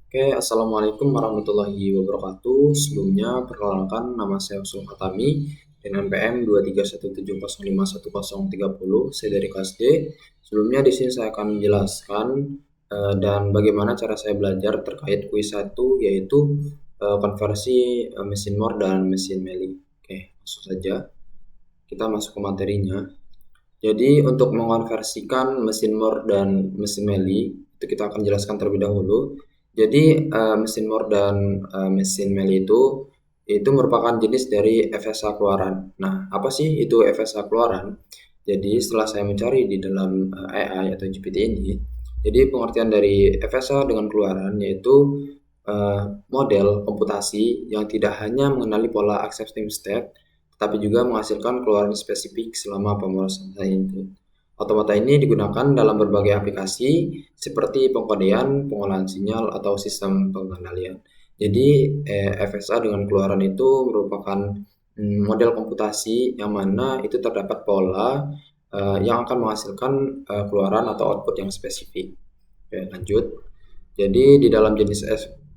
Oke, Assalamualaikum warahmatullahi wabarakatuh. Sebelumnya, perkenalkan nama saya Usul Fatami dengan PM 23170511030. Saya dari kelas D. Sebelumnya di sini saya akan menjelaskan dan bagaimana cara saya belajar terkait kuis 1 yaitu konversi mesin Moore dan mesin Meili. Oke, langsung saja kita masuk ke materinya. Jadi untuk mengonversikan mesin Moore dan mesin Meili itu kita akan jelaskan terlebih dahulu. Jadi mesin Moore dan mesin Meili itu merupakan jenis dari FSA keluaran. Nah, apa sih itu FSA keluaran? Jadi setelah saya mencari di dalam AI atau GPT ini, jadi pengertian dari FSA dengan keluaran yaitu model komputasi yang tidak hanya mengenali pola accepting state tetapi juga menghasilkan keluaran spesifik selama pemrosesan input. Automata ini digunakan dalam berbagai aplikasi seperti pengkodean, pengolahan sinyal, atau sistem pengendalian. Jadi FSA dengan keluaran itu merupakan model komputasi yang mana itu terdapat pola yang akan menghasilkan keluaran atau output yang spesifik. Oke, lanjut. Jadi di dalam jenis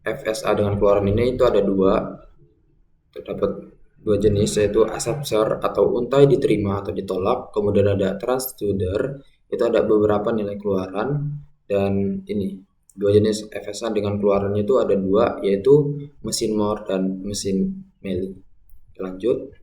FSA dengan keluaran ini itu ada terdapat dua jenis, yaitu acceptor atau untai diterima atau ditolak, kemudian ada transducer, itu ada beberapa nilai keluaran, dan ini dua jenis FSA dengan keluarannya itu ada dua, yaitu mesin Moore dan mesin Meili. Lanjut.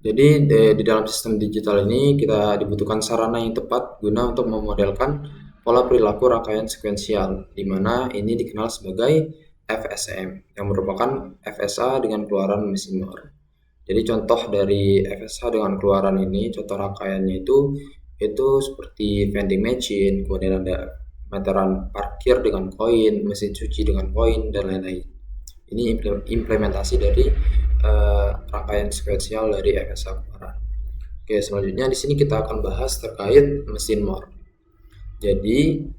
Jadi di dalam sistem digital ini kita dibutuhkan sarana yang tepat guna untuk memodelkan pola perilaku rangkaian sekuensial, di mana ini dikenal sebagai FSM, yang merupakan FSA dengan keluaran mesin Moore. Jadi contoh dari FSA dengan keluaran ini, contoh rangkaiannya itu seperti vending machine, kemudian ada meteran parkir dengan koin, mesin cuci dengan koin, dan lain-lain. Ini implementasi dari rangkaian sekuensial dari FSA keluaran. Oke, selanjutnya di sini kita akan bahas terkait mesin Moore. Jadi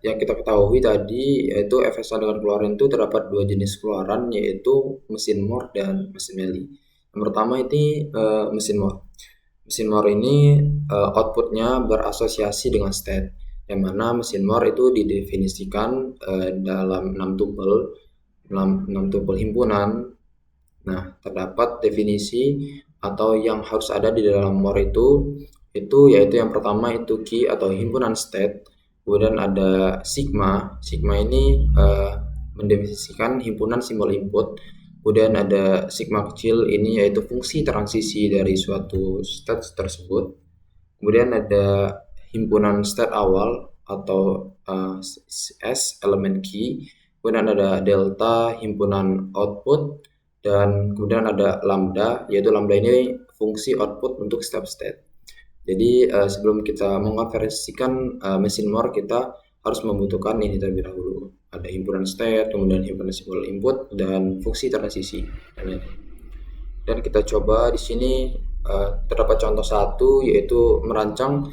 yang kita ketahui tadi yaitu FSA dengan keluaran itu terdapat dua jenis keluaran, yaitu mesin Moore dan mesin Meili. Yang pertama ini mesin Moore. Mesin Moore ini outputnya berasosiasi dengan state, yang mana mesin Moore itu didefinisikan dalam 6 tuple himpunan. Nah, terdapat definisi atau yang harus ada di dalam Moore itu yaitu yang pertama itu key atau himpunan state, kemudian ada sigma. Sigma ini mendefinisikan himpunan simbol input, kemudian ada sigma kecil, ini yaitu fungsi transisi dari suatu state tersebut, kemudian ada himpunan state awal atau S elemen key, kemudian ada delta himpunan output, dan kemudian ada lambda, yaitu lambda ini fungsi output untuk step state. Jadi sebelum kita mengonversikan mesin Moore, kita harus membutuhkan ini terlebih dahulu. Ada himpunan state, kemudian himpunan simbol input, dan fungsi transisi. Dan kita coba di sini terdapat contoh satu, yaitu merancang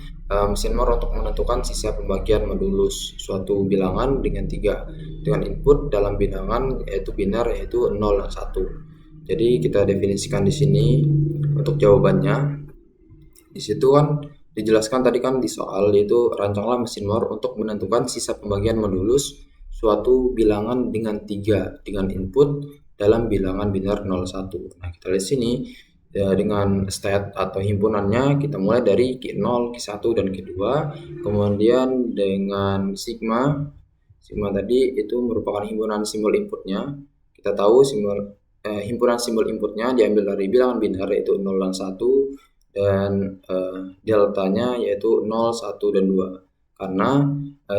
mesin Moore untuk menentukan sisa pembagian modulus suatu bilangan dengan 3 dengan input dalam bilangan yaitu biner, yaitu 0 dan 1. Jadi kita definisikan di sini untuk jawabannya. Di situ kan dijelaskan tadi kan di soal, yaitu rancanglah mesin Moore untuk menentukan sisa pembagian modulus suatu bilangan dengan 3 dengan input dalam bilangan biner 0, 1. Nah, kita lihat sini ya, dengan state atau himpunannya kita mulai dari Q0, Q1, dan Q2. Kemudian dengan sigma tadi itu merupakan himpunan simbol inputnya. Kita tahu himpunan simbol inputnya diambil dari bilangan biner yaitu 0 dan 1, dan deltanya yaitu 0, 1, dan 2. Karena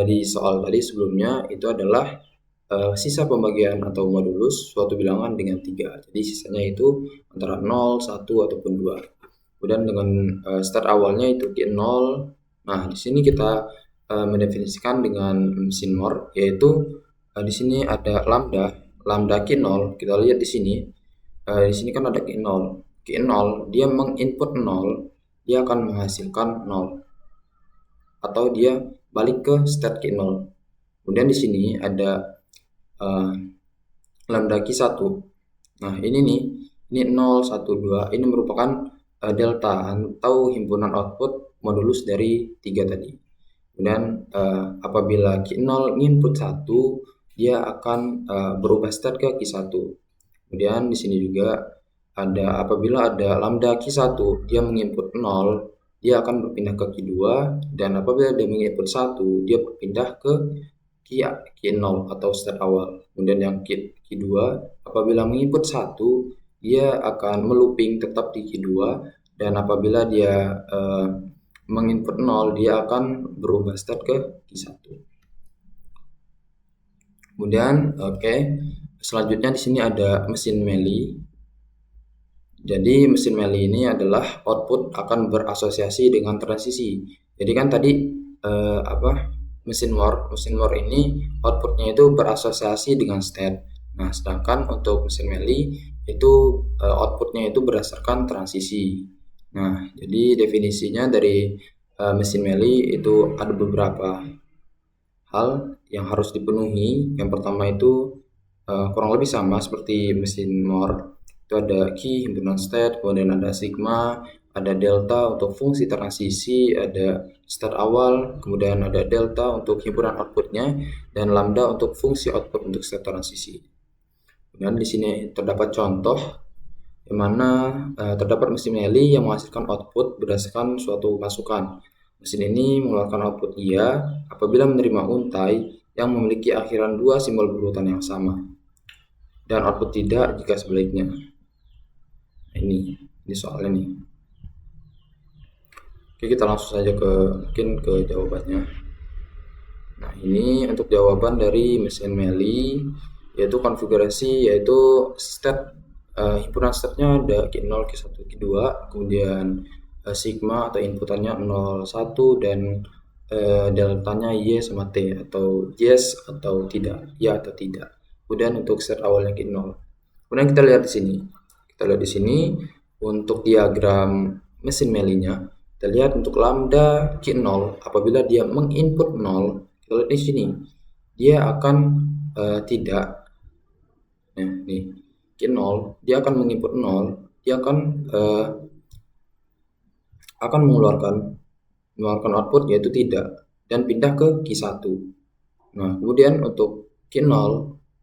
di soal tadi sebelumnya itu adalah sisa pembagian atau modulus suatu bilangan dengan 3. Jadi sisanya itu antara 0, 1, ataupun 2. Kemudian dengan start awalnya itu Q0. Nah, di sini kita mendefinisikan dengan mesin Moore, yaitu di sini ada lambda Q0. Kita lihat di sini. Di sini kan ada Q0. Q0 dia menginput 0, dia akan menghasilkan 0. Atau dia balik ke state Q0. Kemudian di sini ada lambda Q1. Nah, ini 0, 1, 2. Ini merupakan delta atau himpunan output modulus dari 3 tadi. Kemudian apabila Q0 input 1, dia akan berubah state ke Q1. Kemudian di sini juga ada apabila ada lambda Q1, dia menginput 0, dia akan berpindah ke Q2, dan apabila dia menginput 1, dia berpindah ke Q0 atau state awal. Kemudian yang Q2, apabila menginput 1, dia akan melooping tetap di Q2, dan apabila dia menginput 0, dia akan berubah state ke Q1. Kemudian selanjutnya di sini ada mesin melee. Jadi mesin melee ini adalah output akan berasosiasi dengan transisi. Jadi kan tadi mesin more ini outputnya itu berasosiasi dengan state. Nah, sedangkan untuk mesin melee itu outputnya itu berdasarkan transisi. Nah, jadi definisinya dari mesin melee itu ada beberapa hal yang harus dipenuhi. Yang pertama itu kurang lebih sama seperti mesin more. Itu ada key, himpunan state, kemudian ada sigma, ada delta untuk fungsi transisi, ada state awal, kemudian ada delta untuk himpunan outputnya, dan lambda untuk fungsi output untuk state transisi. Dan di sini terdapat contoh di mana terdapat mesin melee yang menghasilkan output berdasarkan suatu masukan. Mesin ini mengeluarkan output iya apabila menerima untai yang memiliki akhiran dua simbol berurutan yang sama, dan output tidak jika sebaliknya. Nah, ini soalnya nih. Oke, kita langsung saja ke jawabannya. Nah, ini untuk jawaban dari mesin melee, yaitu konfigurasi, yaitu state himpunan state-nya ada Q0, Q1, Q2, kemudian sigma atau inputannya 0, 1, dan deltanya Y sama T, atau yes atau tidak, ya atau tidak. Kemudian untuk state awalnya Q0. Kemudian kita lihat di sini. Kita lihat di sini untuk diagram mesin melee-nya. Kita lihat untuk lambda Q0 apabila dia menginput 0, kita lihat di sini dia akan tidak. Nah, nih Q0 dia akan menginput 0, dia akan mengeluarkan output yaitu tidak dan pindah ke Q1. Nah, kemudian untuk Q0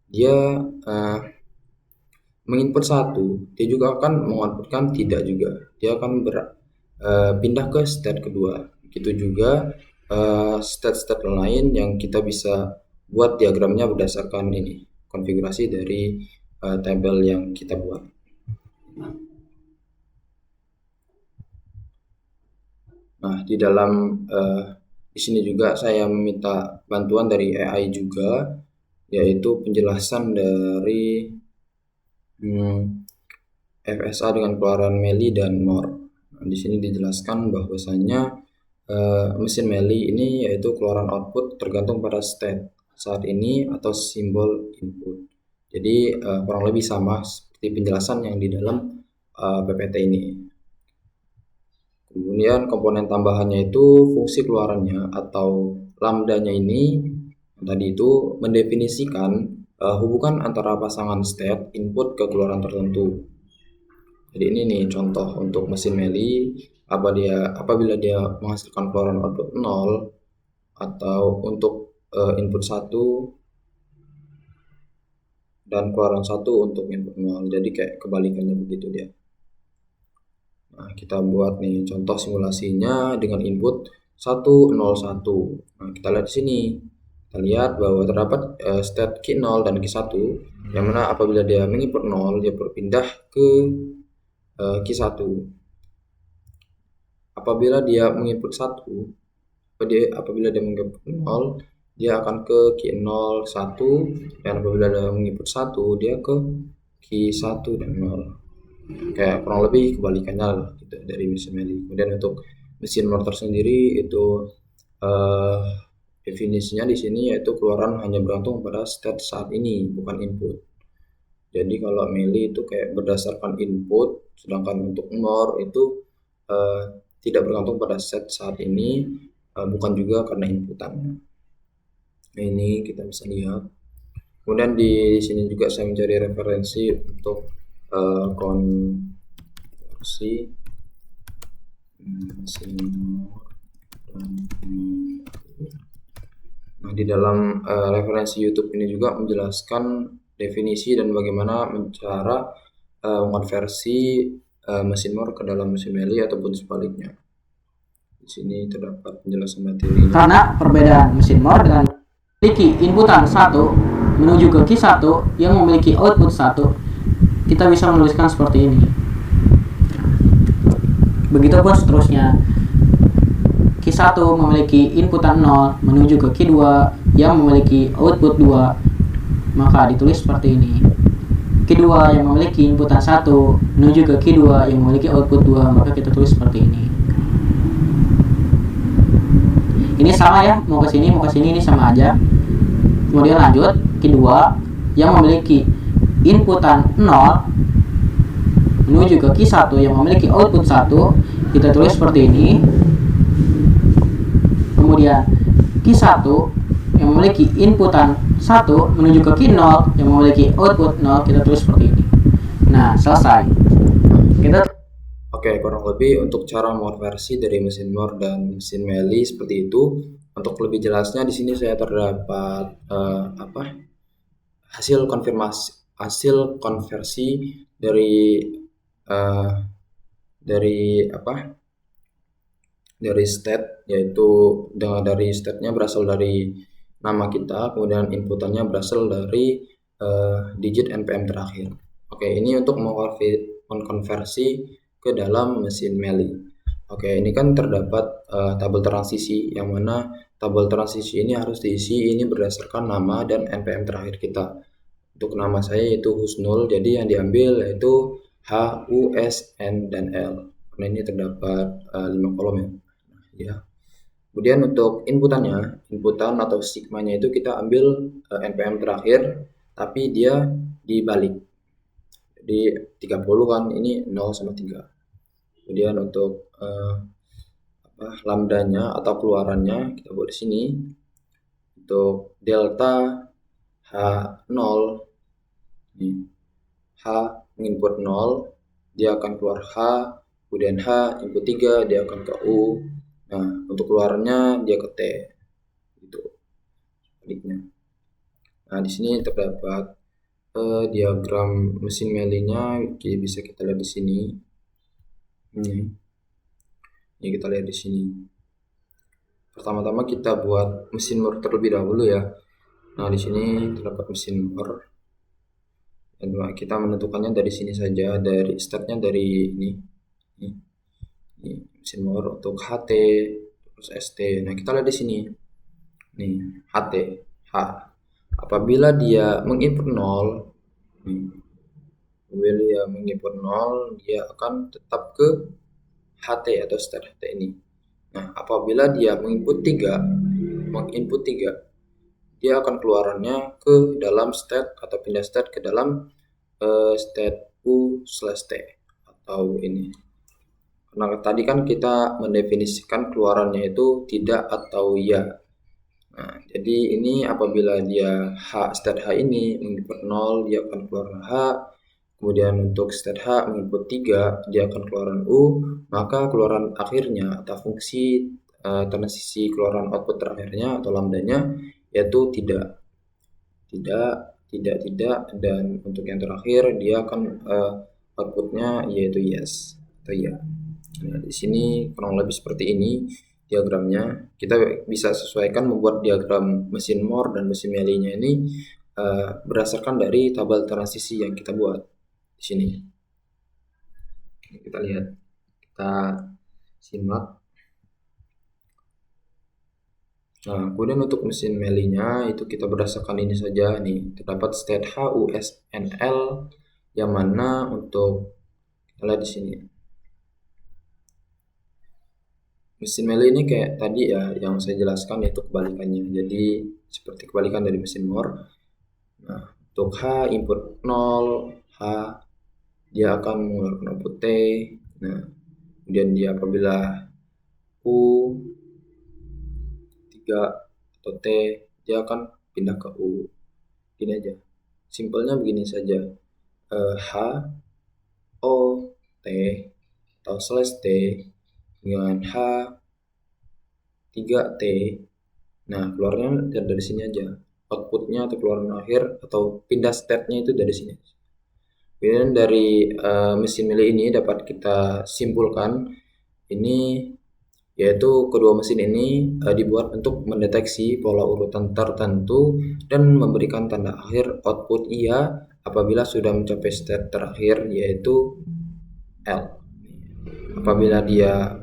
dia menginput 1, dia juga akan mengoutputkan tidak juga. Dia akan pindah ke state kedua. Begitu juga state-state lain yang kita bisa buat diagramnya berdasarkan ini konfigurasi dari tabel yang kita buat. Nah, di dalam di sini juga saya meminta bantuan dari AI juga, yaitu penjelasan dari FSA dengan keluaran melee dan more. Nah, di sini dijelaskan bahwasanya mesin melee ini yaitu keluaran output tergantung pada state saat ini atau simbol input. Jadi kurang lebih sama seperti penjelasan yang di dalam PPT ini. Kemudian komponen tambahannya itu fungsi keluarannya atau lambdanya ini tadi itu mendefinisikan hubungan antara pasangan state input ke keluaran tertentu. Jadi ini nih contoh untuk mesin melee apabila dia menghasilkan keluaran output 0 atau untuk input 1 dan keluaran 1 untuk input 0. Jadi kayak kebalikannya begitu dia. Nah, kita buat nih contoh simulasinya dengan input 1, 0, 1. Nah, kita lihat di sini. Kita lihat bahwa terdapat state Q0 dan Q1 yang mana apabila dia menginput 0, dia berpindah ke Q1. Apabila dia menginput 1, apabila dia menginput 0, dia akan ke Q0, 1, dan apabila dia menginput 1, dia ke Q1 dan 0. Kayak kurang lebih kebalikannya gitu dari mesin melee. Kemudian untuk mesin mortar sendiri itu definisinya di sini yaitu keluaran hanya bergantung pada state saat ini, bukan input. Jadi kalau melee itu kayak berdasarkan input, sedangkan untuk more itu tidak bergantung pada state saat ini, bukan juga karena inputannya. Nah, ini kita bisa lihat. Kemudian di sini juga saya mencari referensi untuk konversi mesin more dan Nah, di dalam referensi YouTube ini juga menjelaskan definisi dan bagaimana cara mengonversi mesin Moore ke dalam mesin Meili ataupun sebaliknya. Di sini terdapat penjelasan materinya. Karena perbedaan mesin Moore dengan memiliki inputan 1 menuju ke Q1 yang memiliki output 1, kita bisa menuliskan seperti ini. Begitupun seterusnya. Q1 memiliki inputan 0 menuju ke Q2 yang memiliki output 2, maka ditulis seperti ini. Q2 yang memiliki inputan 1 menuju ke Q2 yang memiliki output 2, maka kita tulis seperti ini. Ini sama ya, mau ke sini ini sama aja. Kemudian lanjut, Q2 yang memiliki inputan 0 menuju ke Q1 yang memiliki output 1, kita tulis seperti ini. Kemudian Q1 yang memiliki inputan 1 menuju ke Q0 yang memiliki output 0, kita tulis seperti ini. Nah, selesai. Oke, kurang lebih untuk cara mengonversi dari mesin Moore dan mesin Meili seperti itu. Untuk lebih jelasnya di sini saya terdapat hasil konversi dari state, yaitu dari state-nya berasal dari nama kita, kemudian inputannya berasal dari digit npm terakhir. Oke, ini untuk mengkonversi ke dalam mesin Meili. Oke, ini kan terdapat tabel transisi, yang mana tabel transisi ini harus diisi ini berdasarkan nama dan npm terakhir kita. Untuk nama saya yaitu Husnul, jadi yang diambil yaitu H, U, S, N, dan L. Karena ini terdapat 5 kolom ya. Kemudian untuk inputan atau sigmanya itu kita ambil npm terakhir, tapi dia dibalik. Jadi 30 kan, ini 0 sama 3. Kemudian untuk lambdanya atau keluarannya kita buat di sini. Untuk delta H0, H menginput 0, dia akan keluar H, kemudian H input 3, dia akan ke U. Nah, untuk keluarannya dia ke T. Gitu. Sebaliknya. Nah, di sini terdapat diagram mesin Meili-nya, bisa kita lihat di sini. Ini kita lihat di sini. Pertama-tama kita buat mesin Moore terlebih dahulu ya. Nah, di sini terdapat mesin Moore. Dan kita menentukannya dari sini saja, dari startnya dari ini mesin Moore untuk HT terus ST. Nah, kita lihat di sini. Nih, HT, H. Apabila dia menginput 0, dia akan tetap ke HT atau start HT ini. Nah, apabila dia menginput 3, dia akan keluarannya ke dalam state atau pindah state ke dalam state U/T atau ini. Nah, tadi kan kita mendefinisikan keluarannya itu tidak atau ya. Nah, jadi ini apabila dia state H ini menginput 0, dia akan keluar H. Kemudian untuk state H menginput 3, dia akan keluaran U. Maka keluaran akhirnya atau fungsi transisi keluaran output terakhirnya atau lambdanya yaitu tidak, dan untuk yang terakhir dia akan outputnya yaitu yes atau ya. Nah, di sini kurang lebih seperti ini diagramnya. Kita bisa sesuaikan membuat diagram mesin Moore dan mesin Meili-nya ini berdasarkan dari tabel transisi yang kita buat di sini. Kita lihat, kita simak. Nah, kemudian untuk mesin Meili-nya itu kita berdasarkan ini saja nih. Terdapat state H, U, S, N, L, yang mana untuk kita lihat di sini. Mesin Meili ini kayak tadi ya yang saya jelaskan, yaitu kebalikannya. Jadi seperti kebalikan dari mesin Moore. Nah, untuk H input 0, H dia akan mengeluarkan output T. Nah, kemudian dia apabila U 3 atau T, dia akan pindah ke U. Gini aja. Simpelnya begini saja. H O T atau /T dengan H 3T Nah, keluarnya dari sini aja. Outputnya atau keluaran akhir atau pindah state-nya itu dari sini. Kemudian dari mesin milih ini dapat kita simpulkan ini yaitu kedua mesin ini dibuat untuk mendeteksi pola urutan tertentu dan memberikan tanda akhir output iya apabila sudah mencapai state terakhir yaitu L. Apabila dia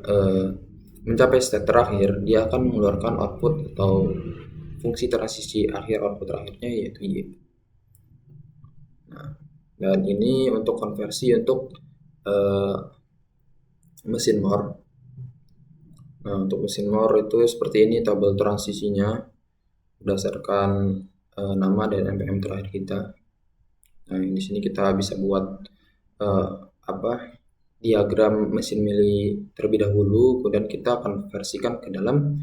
mencapai state terakhir, dia akan mengeluarkan output atau fungsi transisi akhir output terakhirnya yaitu Y. Nah, dan ini untuk konversi untuk mesin Moore. Nah, untuk mesin Moore itu seperti ini tabel transisinya berdasarkan nama dan npm terakhir kita. Nah, di sini kita bisa buat diagram mesin milih terlebih dahulu, kemudian kita konversikan ke dalam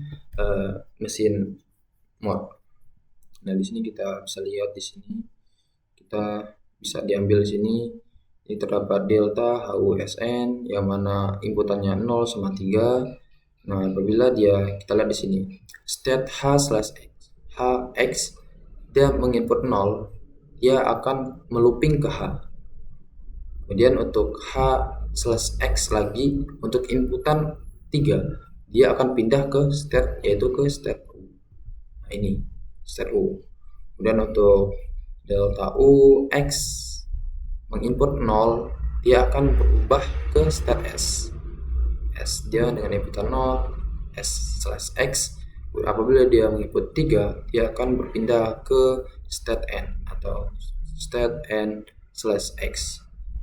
mesin Moore. Nah, di sini kita bisa lihat di sini kita bisa diambil di sini. Ini terdapat delta HUSN yang mana inputannya 0 sama 3. Nah, apabila kita lihat di sini state Hx dia menginput 0, dia akan melooping ke H. Kemudian untuk H/X lagi untuk inputan 3, dia akan pindah ke state yaitu ke state U. Nah, ini state U. Kemudian untuk delta U X menginput 0, dia akan berubah ke state S. Dia dengan inputan 0, S/X. Apabila dia menginput 3, dia akan berpindah ke state N atau state N/X.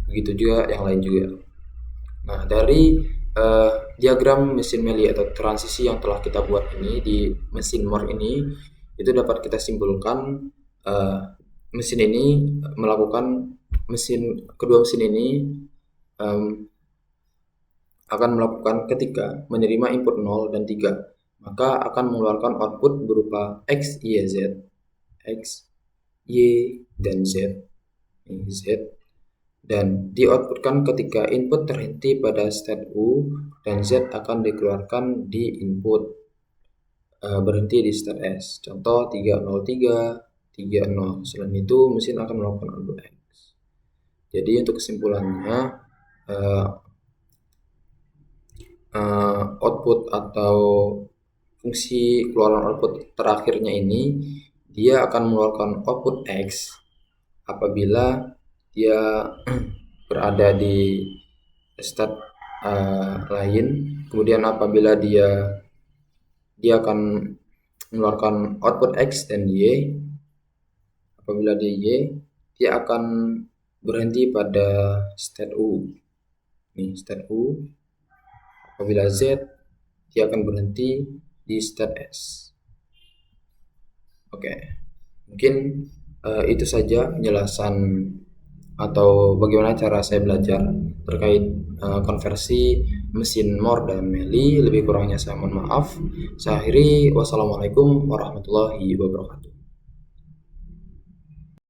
Begitu juga yang lain juga. Nah, dari diagram mesin Meili atau transisi yang telah kita buat ini di mesin Moore ini, itu dapat kita simpulkan mesin ini kedua mesin ini akan melakukan ketika menerima input 0 dan 3, maka akan mengeluarkan output berupa X, Y, Z. X, Y, dan Z. Ini Z. Dan dioutputkan ketika input terhenti pada state U dan Z akan dikeluarkan di input berhenti di state S. Contoh 303, 30. Selain itu mesin akan melakukan output X. Jadi untuk kesimpulannya output atau fungsi keluaran output terakhirnya ini dia akan mengeluarkan output X apabila dia berada di state lain. Kemudian apabila dia akan mengeluarkan output X dan Y. Apabila dia Y, dia akan berhenti pada state U. Ini state U. Apabila Z, dia akan berhenti di state S. Oke, mungkin itu saja penjelasan atau bagaimana cara saya belajar terkait konversi mesin Moore dan Meili. Lebih kurangnya saya mohon maaf. Saya akhiri, wassalamualaikum warahmatullahi wabarakatuh.